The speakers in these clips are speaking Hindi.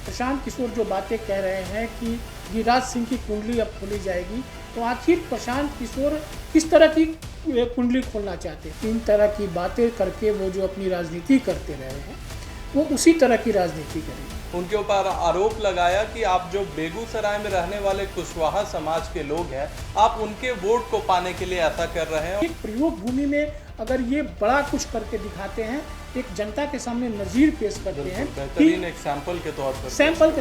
प्रशांत किशोर जो बातें कह रहे हैं कि गिरिराज सिंह की कुंडली अब खोली जाएगी, तो आखिर प्रशांत किशोर किस तरह की कुंडली खोलना चाहते हैं? इन तरह की बातें करके वो जो अपनी राजनीति करते रहे हैं, वो उसी तरह की राजनीति करेंगे। उनके ऊपर आरोप लगाया कि आप जो बेगूसराय में रहने वाले कुशवाहा समाज के लोग हैं, आप उनके वोट को पाने के लिए ऐसा कर रहे हैं। एक प्रयोग भूमि में अगर ये बड़ा कुछ करके दिखाते हैं, एक जनता के सामने नजीर पेश करते हैं, बेहतरीन एक सैंपल के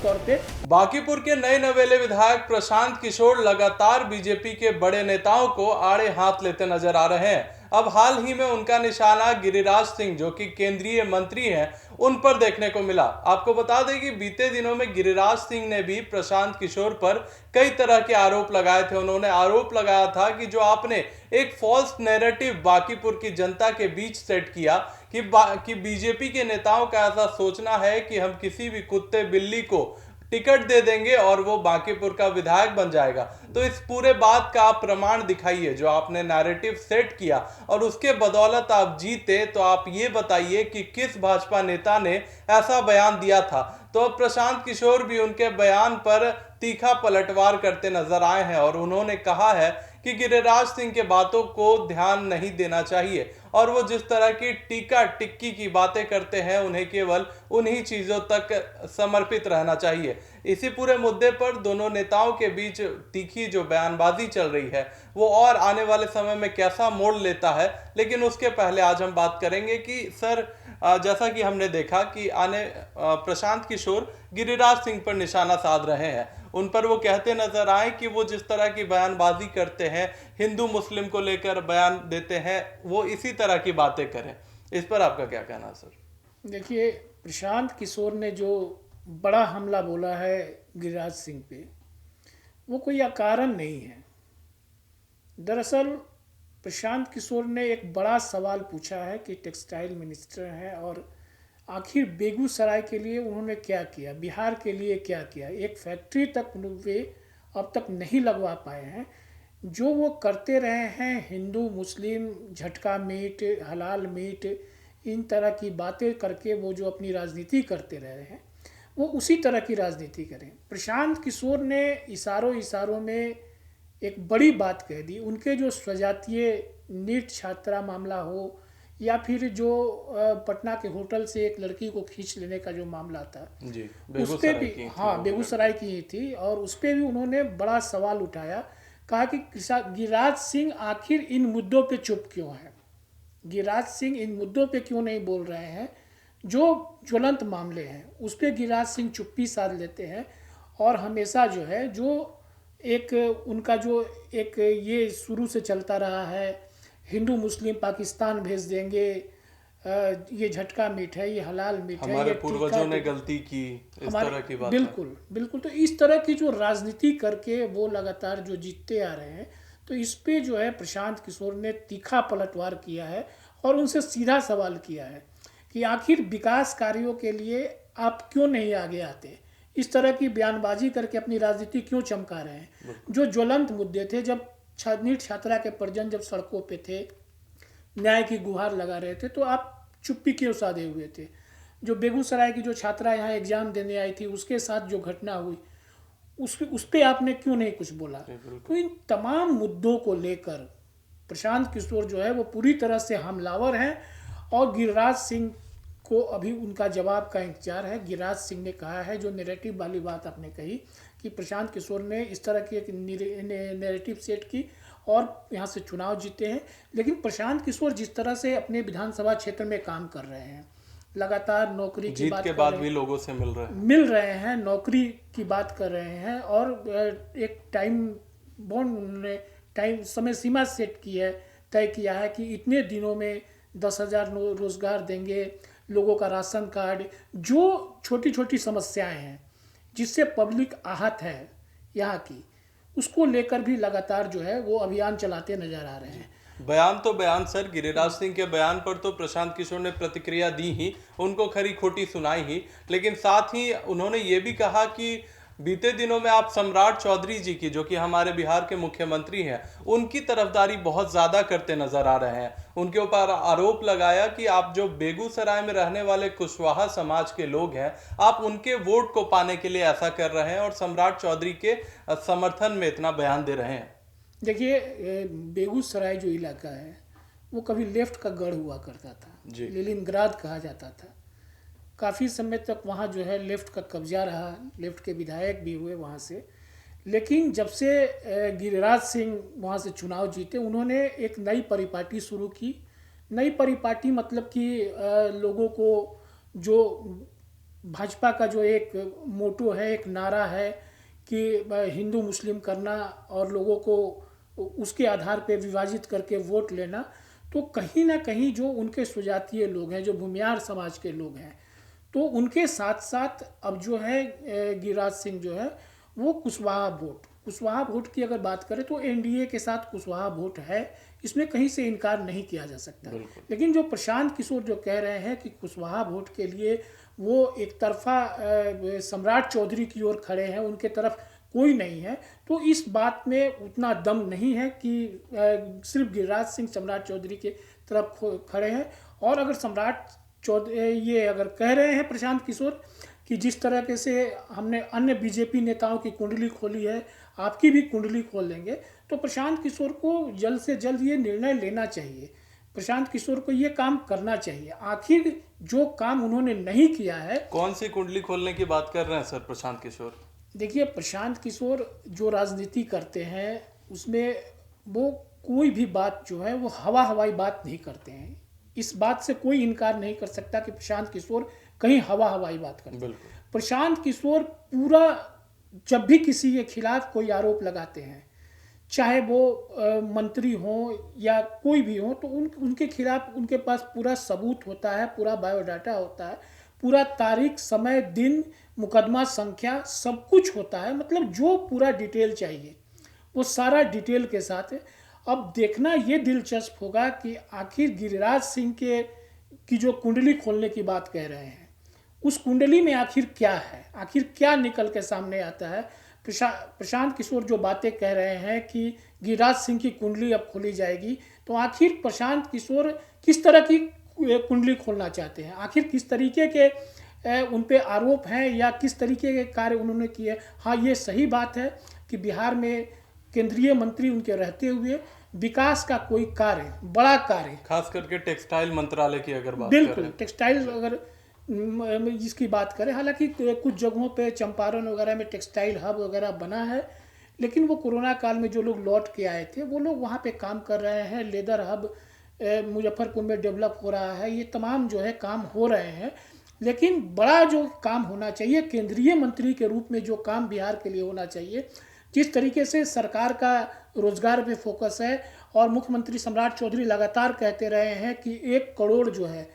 तौर पे बांकीपुर के नए नवेले विधायक प्रशांत किशोर लगातार बीजेपी के बड़े नेताओं को आड़े हाथ लेते नजर आ रहे हैं। अब हाल ही में उनका निशाना गिरिराज सिंह, जो कि केंद्रीय मंत्री हैं, उन पर देखने को मिला। आपको बता दें कि बीते दिनों में गिरिराज सिंह ने भी प्रशांत किशोर पर कई तरह के आरोप लगाए थे। उन्होंने आरोप लगाया था कि जो आपने एक फॉल्स नैरेटिव बांकीपुर की जनता के बीच सेट किया कि बीजेपी के नेताओं का ऐसा सोचना है कि हम किसी भी कुत्ते बिल्ली को टिकट दे देंगे और वो बांकीपुर का विधायक बन जाएगा। तो इस पूरे बात का आप प्रमाण दिखाइए, जो आपने नैरेटिव सेट किया और उसके बदौलत आप जीते। तो आप ये बताइए कि किस भाजपा नेता ने ऐसा बयान दिया था। तो अब प्रशांत किशोर भी उनके बयान पर तीखा पलटवार करते नजर आए हैं और उन्होंने कहा है कि गिरिराज सिंह के बातों को ध्यान नहीं देना चाहिए और वो जिस तरह की टीका टिक्की की बातें करते हैं, उन्हें केवल उन्हीं चीजों तक समर्पित रहना चाहिए। इसी पूरे मुद्दे पर दोनों नेताओं के बीच तीखी जो बयानबाजी चल रही है, वो और आने वाले समय में कैसा मोड़ लेता है। लेकिन उसके पहले आज हम बात करेंगे कि सर, जैसा कि हमने देखा कि प्रशांत किशोर गिरिराज सिंह पर निशाना साध रहे हैं। उन पर वो कहते नजर आए कि वो जिस तरह की बयानबाजी करते हैं, हिंदू मुस्लिम को लेकर बयान देते हैं, वो इसी तरह की बातें करें। इस पर आपका क्या कहना है सर? देखिए, प्रशांत किशोर ने जो बड़ा हमला बोला है गिरिराज सिंह पे, वो कोई अकारण नहीं है। दरअसल प्रशांत किशोर ने एक बड़ा सवाल पूछा है कि टेक्सटाइल मिनिस्टर हैं और आखिर बेगूसराय के लिए उन्होंने क्या किया, बिहार के लिए क्या किया। एक फैक्ट्री तक वे अब तक नहीं लगवा पाए हैं। जो वो करते रहे हैं, हिंदू मुस्लिम, झटका मीट, हलाल मीट, इन तरह की बातें करके वो जो अपनी राजनीति करते रहे हैं, वो उसी तरह की राजनीति करें। प्रशांत किशोर ने इशारों में एक बड़ी बात कह दी। उनके जो स्वजातीय नीट छात्रा मामला हो या फिर जो पटना के होटल से एक लड़की को खींच लेने का जो मामला था जी, उस पे भी, हाँ, बेगूसराय की ही थी, और उस पे भी उन्होंने बड़ा सवाल उठाया। कहा कि गिरिराज सिंह आखिर इन मुद्दों पे चुप क्यों है, गिरिराज सिंह इन मुद्दों पे क्यों नहीं बोल रहे हैं, जो ज्वलंत मामले हैं उस पे गिरिराज सिंह चुप्पी साध लेते हैं। और हमेशा जो है, जो एक उनका जो एक ये शुरू से चलता रहा है, हिंदू मुस्लिम पाकिस्तान भेज देंगे, ये झटका मीट है, ये हलाल मीट है, हमारे पूर्वजों ने गलती की, इस तरह की बात। बिल्कुल बिल्कुल। तो इस तरह की जो राजनीति करके वो लगातार जो जीतते आ रहे हैं, तो इस पे जो है प्रशांत किशोर ने तीखा पलटवार किया है और उनसे सीधा सवाल किया है कि आखिर विकास कार्यों के लिए आप क्यों नहीं आगे आते, इस तरह की बयानबाजी करके अपनी राजनीति क्यों चमका रहे हैं। जो ज्वलंत मुद्दे थे, जब नीट छात्रा के परिजन जब सड़कों पे थे, न्याय की गुहार लगा रहे थे, तो आप चुप्पी क्यों साधे हुए थे। जो बेगूसराय की जो छात्रा यहाँ एग्जाम देने आई थी, उसके साथ जो घटना हुई, उस पे आपने क्यों नहीं कुछ बोला। तो इन तमाम मुद्दों को लेकर प्रशांत किशोर जो है वो पूरी तरह से हमलावर हैं और गिरिराज सिंह को अभी उनका जवाब का इंतजार है। गिरिराज सिंह ने कहा है, जो नैरेटिव वाली बात आपने कही कि प्रशांत किशोर ने इस तरह की एक नैरेटिव सेट की और यहाँ से चुनाव जीते हैं। लेकिन प्रशांत किशोर जिस तरह से अपने विधानसभा क्षेत्र में काम कर रहे हैं, लगातार नौकरी की बात के बाद भी लोगों से मिल रहे हैं, नौकरी की बात कर रहे हैं और एक टाइम बॉन्ड, उन्होंने टाइम समय सीमा सेट की है, तय किया है कि इतने दिनों में 10,000 रोजगार देंगे, लोगों का राशन कार्ड, जो छोटी छोटी समस्याएं हैं जिससे पब्लिक आहत है यहाँ की, उसको लेकर भी लगातार जो है वो अभियान चलाते नजर आ रहे हैं। बयान तो बयान सर, गिरिराज सिंह के बयान पर तो प्रशांत किशोर ने प्रतिक्रिया दी ही, उनको खरी खोटी सुनाई ही, लेकिन साथ ही उन्होंने ये भी कहा कि बीते दिनों में आप सम्राट चौधरी जी की, जो कि हमारे बिहार के मुख्यमंत्री हैं, उनकी तरफदारी बहुत ज्यादा करते नजर आ रहे हैं। उनके ऊपर आरोप लगाया कि आप जो बेगूसराय में रहने वाले कुशवाहा समाज के लोग हैं, आप उनके वोट को पाने के लिए ऐसा कर रहे हैं और सम्राट चौधरी के समर्थन में इतना बयान दे रहे हैं। देखिए, बेगूसराय जो इलाका है वो कभी लेफ्ट का गढ़ हुआ करता था, लेनिनग्राद कहा जाता था। काफ़ी समय तक वहाँ जो है लेफ्ट का कब्जा रहा, लेफ्ट के विधायक भी हुए वहाँ से। लेकिन जब से गिरिराज सिंह वहाँ से चुनाव जीते, उन्होंने एक नई परिपाटी शुरू की। नई परिपाटी मतलब कि लोगों को जो भाजपा का जो एक मोटो है, एक नारा है कि हिंदू मुस्लिम करना और लोगों को उसके आधार पे विभाजित करके वोट लेना, तो कहीं ना कहीं जो उनके स्वजातीय लोग हैं, जो भूमियार समाज के लोग हैं, तो उनके साथ साथ अब जो है गिरिराज सिंह जो है वो कुशवाहा वोट की अगर बात करें तो एनडीए के साथ कुशवाहा वोट है, इसमें कहीं से इनकार नहीं किया जा सकता। लेकिन जो प्रशांत किशोर जो कह रहे हैं कि कुशवाहा वोट के लिए वो एक तरफा सम्राट चौधरी की ओर खड़े हैं, उनके तरफ कोई नहीं है, तो इस बात में उतना दम नहीं है कि सिर्फ गिरिराज सिंह सम्राट चौधरी के तरफ खड़े हैं। और अगर सम्राट ये अगर कह रहे हैं प्रशांत किशोर कि जिस तरह से हमने अन्य बीजेपी नेताओं की कुंडली खोली है, आपकी भी कुंडली खोल लेंगे, तो प्रशांत किशोर को जल्द से जल्द ये निर्णय लेना चाहिए। प्रशांत किशोर को ये काम करना चाहिए। आखिर जो काम उन्होंने नहीं किया है। कौन सी कुंडली खोलने की बात कर रहे हैं सर प्रशांत किशोर? देखिए, प्रशांत किशोर जो राजनीति करते हैं उसमें वो कोई भी बात जो है वो हवाई बात नहीं करते हैं। इस बात से कोई इनकार नहीं कर सकता कि प्रशांत किशोर कहीं हवाई बात करते हैं। प्रशांत किशोर पूरा जब भी किसी के खिलाफ कोई आरोप लगाते हैं, चाहे वो मंत्री हो या कोई भी हो, तो उनके खिलाफ उनके पास पूरा सबूत होता है, पूरा बायोडाटा होता है, पूरा तारीख, समय, दिन, मुकदमा संख्या सब कुछ होता है। मतलब जो पूरा डिटेल चाहिए वो सारा डिटेल के साथ है। अब देखना ये दिलचस्प होगा कि आखिर गिरिराज सिंह की जो कुंडली खोलने की बात कह रहे हैं, उस कुंडली में आखिर क्या है, आखिर क्या निकल के सामने आता है। प्रशांत किशोर जो बातें कह रहे हैं कि गिरिराज सिंह की कुंडली अब खोली जाएगी, तो आखिर प्रशांत किशोर किस तरह की कुंडली खोलना चाहते हैं, आखिर किस तरीके के उन पे आरोप हैं या किस तरीके के कार्य उन्होंने किए। हाँ, ये सही बात है कि बिहार में केंद्रीय मंत्री उनके रहते हुए विकास का कोई कार्य, बड़ा कार्य, खास करके टेक्सटाइल मंत्रालय की अगर बात बिल्कुल टेक्सटाइल अगर जिसकी बात करें, हालांकि कुछ जगहों पे चंपारण वगैरह में टेक्सटाइल हब वगैरह बना है, लेकिन वो कोरोना काल में जो लोग लौट के आए थे वो लोग वहाँ पे काम कर रहे हैं। लेदर हब मुजफ्फरपुर में डेवलप हो रहा है, ये तमाम जो है काम हो रहे हैं। लेकिन बड़ा जो काम होना चाहिए, केंद्रीय मंत्री के रूप में जो काम बिहार के लिए होना चाहिए, जिस तरीके से सरकार का रोजगार पे फोकस है और मुख्यमंत्री सम्राट चौधरी लगातार कहते रहे हैं कि 1 करोड़ जो है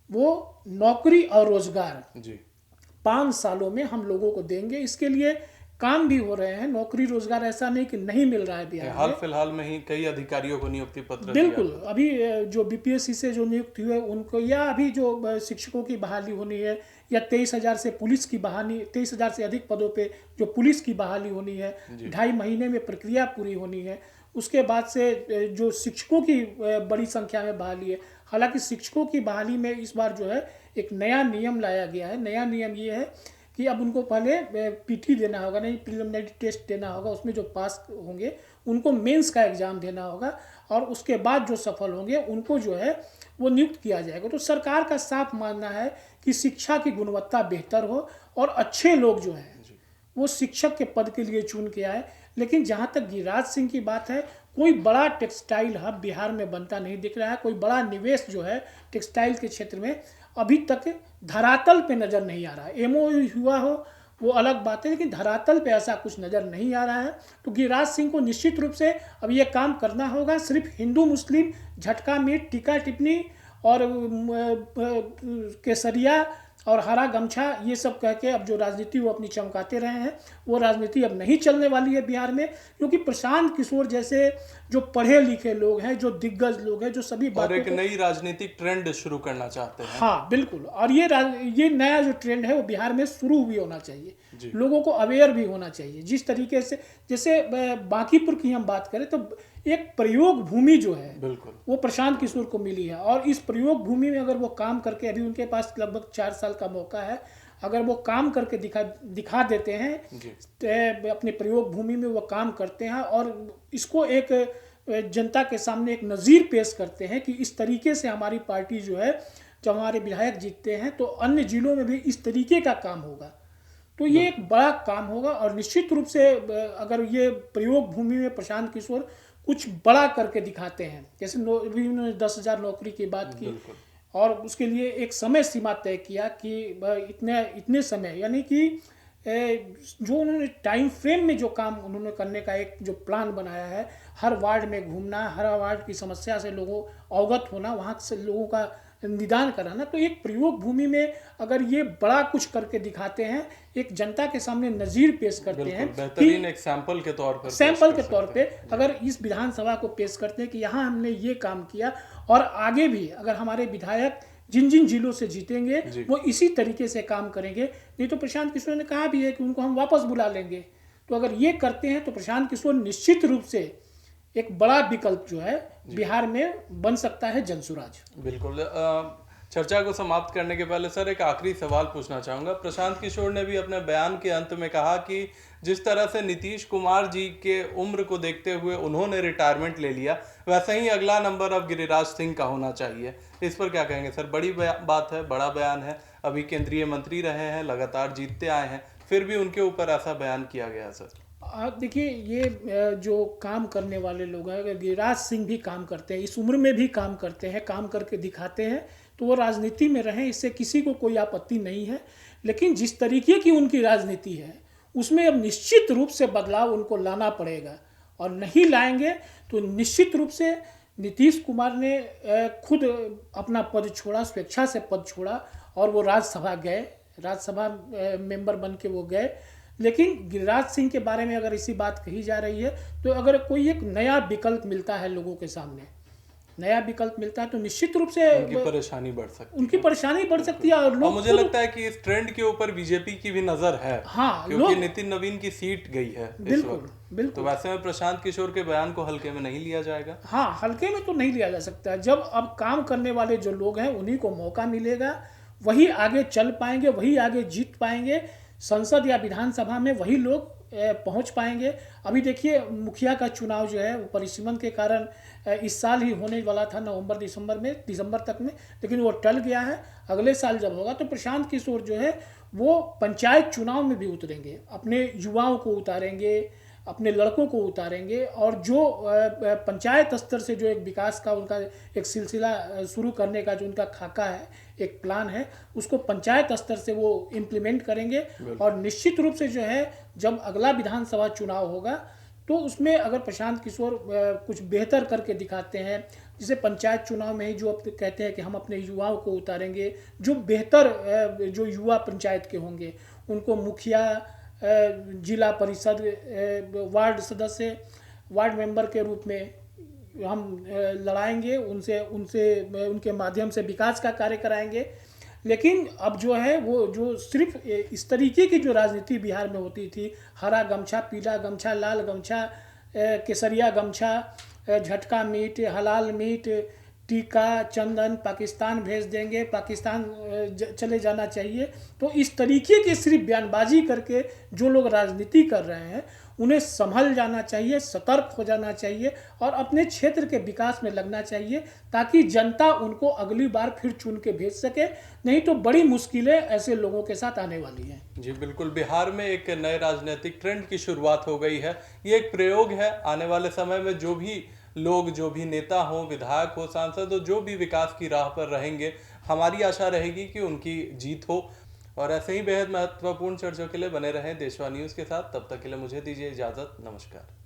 वो नौकरी और रोजगार 5 सालों में हम लोगों को देंगे। इसके लिए काम भी हो रहे हैं। नौकरी रोजगार ऐसा नहीं कि नहीं मिल रहा है बिहार में। हाल फिलहाल में ही कई अधिकारियों को नियुक्ति पत्र बिल्कुल, अभी जो बीपीएससी से जो नियुक्त हुए उनको, या अभी जो शिक्षकों की बहाली होनी है, या 23,000 से पुलिस की बहाली, 23,000 से अधिक पदों पे जो पुलिस की बहाली होनी है, 2.5 महीने में प्रक्रिया पूरी होनी है। उसके बाद से जो शिक्षकों की बड़ी संख्या में बहाली है। हालांकि शिक्षकों की बहाली में इस बार जो है एक नया नियम लाया गया है। नया नियम ये है कि अब उनको पहले पीटी देना होगा, नहीं प्रिलिमिनरी टेस्ट देना होगा, उसमें जो पास होंगे उनको मेंस का एग्ज़ाम देना होगा, और उसके बाद जो सफल होंगे उनको जो है वो नियुक्त किया जाएगा। तो सरकार का साफ मानना है कि शिक्षा की गुणवत्ता बेहतर हो और अच्छे लोग जो हैं वो शिक्षक के पद के लिए चुन के आए। लेकिन जहाँ तक गिरिराज सिंह की बात है, कोई बड़ा टेक्सटाइल हब बिहार में बनता नहीं दिख रहा है। कोई बड़ा निवेश जो है टेक्सटाइल के क्षेत्र में अभी तक धरातल पे नज़र नहीं आ रहा है। एमओयू हुआ हो वो अलग बात है, लेकिन धरातल पे ऐसा कुछ नज़र नहीं आ रहा है। तो गिरिराज सिंह को निश्चित रूप से अब ये काम करना होगा। सिर्फ हिंदू मुस्लिम झटका मीट, टीका टिप्पणी और केसरिया और हरा गमछा ये सब कह के अब जो राजनीति वो अपनी चमकाते रहे हैं, वो राजनीति अब नहीं चलने वाली है बिहार में, क्योंकि प्रशांत किशोर जैसे जो पढ़े लिखे लोग हैं, जो दिग्गज लोग हैं, जो सभी और एक नई राजनीतिक ट्रेंड शुरू करना चाहते हैं। हाँ बिल्कुल, और ये नया जो ट्रेंड है वो बिहार में शुरू भी होना चाहिए, लोगों को अवेयर भी होना चाहिए। जिस तरीके से जैसे बांकीपुर की हम बात करें तो एक प्रयोग भूमि जो है बिल्कुल वो प्रशांत किशोर को मिली है, और इस प्रयोग भूमि में अगर वो काम करके, अभी उनके पास लगभग 4 साल का मौका है, अगर वो काम करके दिखा देते हैं तो अपने प्रयोग भूमि में वो काम करते हैं और इसको एक जनता के सामने एक नज़ीर पेश करते हैं कि इस तरीके से हमारी पार्टी जो है, जब हमारे विधायक जीतते हैं तो अन्य जिलों में भी इस तरीके का काम होगा, तो ये एक बड़ा काम होगा। और निश्चित रूप से अगर ये प्रयोग भूमि में प्रशांत किशोर कुछ बड़ा करके दिखाते हैं, जैसे अभी उन्होंने 10,000 नौकरी की बात की और उसके लिए एक समय सीमा तय किया कि इतने समय, यानी कि जो उन्होंने टाइम फ्रेम में जो काम उन्होंने करने का एक जो प्लान बनाया है, हर वार्ड में घूमना, हर वार्ड की समस्या से लोगों अवगत होना, वहाँ से लोगों का निदान कराना, तो एक प्रयोग भूमि में अगर ये बड़ा कुछ करके दिखाते हैं, एक जनता के सामने नज़ीर पेश करते हैं, बेहतरीन एक सैंपल के तौर पे अगर इस विधानसभा को पेश करते हैं कि यहाँ हमने ये काम किया, और आगे भी अगर हमारे विधायक जिन जिन जिलों से जीतेंगे वो इसी तरीके से काम करेंगे। नहीं तो प्रशांत किशोर ने कहा भी है कि उनको हम वापस बुला लेंगे, तो अगर ये करते हैं तो प्रशांत किशोर निश्चित रूप से एक बड़ा विकल्प जो है बिहार में बन सकता है जनसुराज। बिल्कुल। चर्चा को समाप्त करने के पहले सर एक आखिरी सवाल पूछना चाहूँगा। प्रशांत किशोर ने भी अपने बयान के अंत में कहा कि जिस तरह से नीतीश कुमार जी के उम्र को देखते हुए उन्होंने रिटायरमेंट ले लिया, वैसे ही अगला नंबर अब गिरिराज सिंह का होना चाहिए। इस पर क्या कहेंगे सर? बड़ी बात है, बड़ा बयान है, अभी केंद्रीय मंत्री रहे हैं, लगातार जीतते आए हैं, फिर भी उनके ऊपर ऐसा बयान किया गया सर। देखिए, ये जो काम करने वाले लोग हैं, अगर गिरिराज सिंह भी काम करते हैं, इस उम्र में भी काम करते हैं, काम करके दिखाते हैं, तो वो राजनीति में रहें, इससे किसी को कोई आपत्ति नहीं है। लेकिन जिस तरीके की उनकी राजनीति है उसमें अब निश्चित रूप से बदलाव उनको लाना पड़ेगा, और नहीं लाएंगे तो निश्चित रूप से नीतीश कुमार ने खुद अपना पद छोड़ा, स्वेच्छा से पद छोड़ा, और वो राज्यसभा गए, राज्यसभा मेंबर बन के वो गए। लेकिन गिरिराज सिंह के बारे में अगर इसी बात कही जा रही है, तो अगर कोई एक नया विकल्प मिलता है लोगों के सामने, नया विकल्प मिलता है, तो निश्चित रूप से उनकी परेशानी बढ़ सकती है, और मुझे लगता है कि इस ट्रेंड के ऊपर बीजेपी की भी नजर है। हाँ, क्योंकि नितिन नवीन की सीट गई है बिल्कुल। तो वैसे में प्रशांत किशोर के बयान को हल्के में नहीं लिया जाएगा। हाँ, हल्के में तो नहीं लिया जा सकता। जब अब काम करने वाले जो लोग हैं उन्हीं को मौका मिलेगा, वही आगे चल पाएंगे, वही आगे जीत पाएंगे, संसद या विधानसभा में वही लोग पहुंच पाएंगे। अभी देखिए, मुखिया का चुनाव जो है वो परिसीमन के कारण इस साल ही होने वाला था, दिसंबर तक में, लेकिन वो टल गया है। अगले साल जब होगा तो प्रशांत किशोर जो है वो पंचायत चुनाव में भी उतरेंगे, अपने युवाओं को उतारेंगे, अपने लड़कों को उतारेंगे, और जो पंचायत स्तर से जो एक विकास का उनका एक सिलसिला शुरू करने का जो उनका खाका है, एक प्लान है, उसको पंचायत स्तर से वो इम्प्लीमेंट करेंगे। और निश्चित रूप से जो है जब अगला विधानसभा चुनाव होगा तो उसमें अगर प्रशांत किशोर कुछ बेहतर करके दिखाते हैं, जैसे पंचायत चुनाव में ही जो अब कहते हैं कि हम अपने युवाओं को उतारेंगे, जो बेहतर जो युवा पंचायत के होंगे उनको मुखिया, जिला परिषद, वार्ड सदस्य, वार्ड मेंबर के रूप में हम लड़ाएंगे, उनके माध्यम से विकास का कार्य कराएंगे। लेकिन अब जो है वो जो सिर्फ इस तरीके की जो राजनीति बिहार में होती थी, हरा गमछा, पीला गमछा, लाल गमछा, केसरिया गमछा, झटका मीट, हलाल मीट, टीका, चंदन, पाकिस्तान भेज देंगे, पाकिस्तान चले जाना चाहिए, तो इस तरीके की सिर्फ बयानबाजी करके जो लोग राजनीति कर रहे हैं उन्हें संभल जाना चाहिए, सतर्क हो जाना चाहिए, और अपने क्षेत्र के विकास में लगना चाहिए, ताकि जनता उनको अगली बार फिर चुन के भेज सके। नहीं तो बड़ी मुश्किलें ऐसे लोगों के साथ आने वाली हैं। जी बिल्कुल, बिहार में एक नए राजनीतिक ट्रेंड की शुरुआत हो गई है। ये एक प्रयोग है। आने वाले समय में जो भी लोग, जो भी नेता हो, विधायक हो, सांसद हो, जो भी विकास की राह पर रहेंगे, हमारी आशा रहेगी कि उनकी जीत हो। और ऐसे ही बेहद महत्वपूर्ण चर्चाओं के लिए बने रहें देशवा न्यूज़ के साथ। तब तक के लिए मुझे दीजिए इजाज़त। नमस्कार।